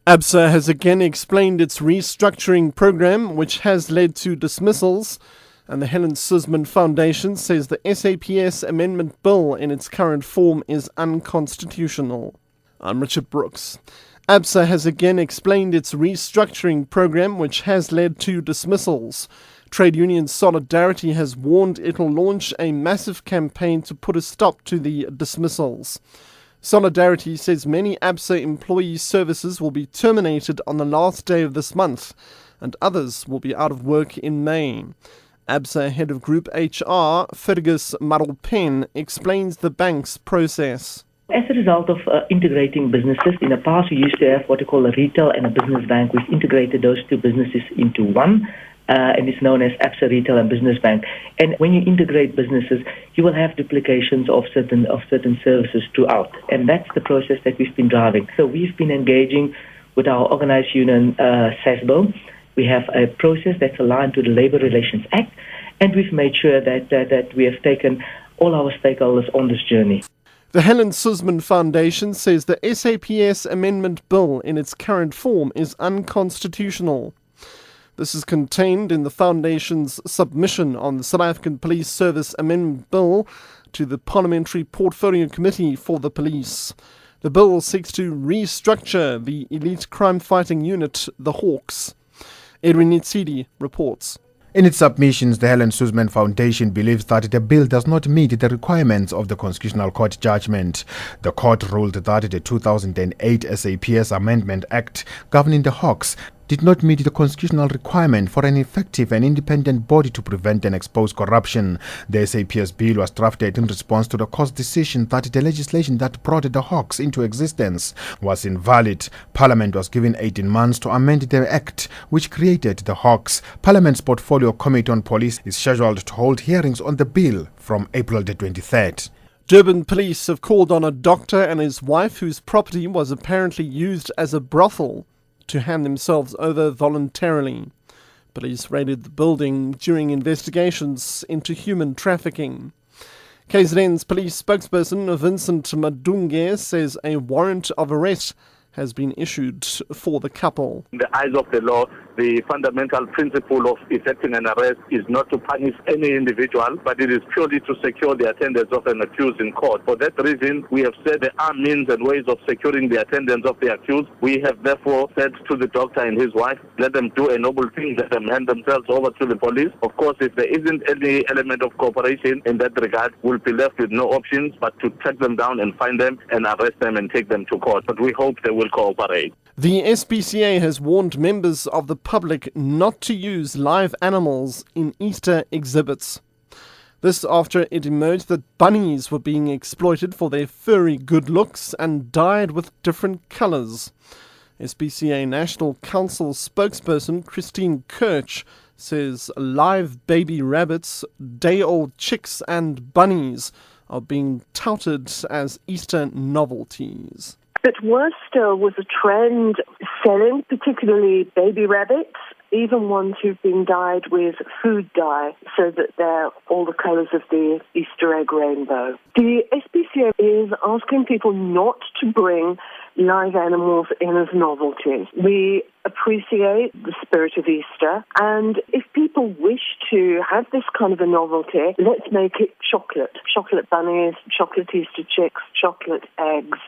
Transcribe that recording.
ABSA has again explained its restructuring program, which has led to dismissals, and the Helen Suzman Foundation says the SAPS amendment bill in its current form is unconstitutional. I'm Richard Brooks. ABSA has again explained its restructuring program, which has led to dismissals. Trade union Solidarity has warned it'll launch a massive campaign to put a stop to the dismissals. Solidarity says many ABSA employee services will be terminated on the last day of this month, and others will be out of work in May. ABSA head of Group HR, Fergus Marulpen, explains the bank's process. As a result of integrating businesses, in the past we used to have what we call a retail and a business bank. We've integrated those two businesses into one, and it's known as ABSA Retail and Business Bank. And when you integrate businesses, you will have duplications of certain services throughout, and that's the process that we've been driving. So we've been engaging with our organized union, SASBO. We have a process that's aligned to the Labour Relations Act, and we've made sure that we have taken all our stakeholders on this journey. The Helen Suzman Foundation says the SAPS amendment bill in its current form is unconstitutional. This is contained in the Foundation's submission on the South African Police Service Amendment Bill to the Parliamentary Portfolio Committee for the Police. The bill seeks to restructure the elite crime-fighting unit, the Hawks. Edwin Nitsidi reports. In its submissions, the Helen Suzman Foundation believes that the bill does not meet the requirements of the Constitutional Court judgment. The court ruled that the 2008 SAPS Amendment Act governing the Hawks did not meet the constitutional requirement for an effective and independent body to prevent and expose corruption. The SAPS bill was drafted in response to the court's decision that the legislation that brought the Hawks into existence was invalid. Parliament was given 18 months to amend the act, which created the Hawks. Parliament's Portfolio Committee on Police is scheduled to hold hearings on the bill from April the 23rd. Durban police have called on a doctor and his wife whose property was apparently used as a brothel to hand themselves over voluntarily. Police raided the building during investigations into human trafficking. KZN's police spokesperson Vincent Madunge says a warrant of arrest has been issued for the couple. In the eyes of the law, the fundamental principle of effecting an arrest is not to punish any individual, but it is purely to secure the attendance of an accused in court. For that reason, we have said there are means and ways of securing the attendance of the accused. We have therefore said to the doctor and his wife, let them do a noble thing, let them hand themselves over to the police. Of course, if there isn't any element of cooperation in that regard, we'll be left with no options but to track them down and find them and arrest them and take them to court. But we hope they will cooperate. The SPCA has warned members of the public not to use live animals in Easter exhibits. This after it emerged that bunnies were being exploited for their furry good looks and dyed with different colours. SPCA National Council spokesperson Christine Kirch says live baby rabbits, day-old chicks and bunnies are being touted as Easter novelties. But worse still was a trend selling, particularly baby rabbits, even ones who've been dyed with food dye, so that they're all the colours of the Easter egg rainbow. The SPCA is asking people not to bring live animals in as novelties. We appreciate the spirit of Easter, and if people wish to have this kind of a novelty, let's make it chocolate. Chocolate bunnies, chocolate Easter chicks, chocolate eggs.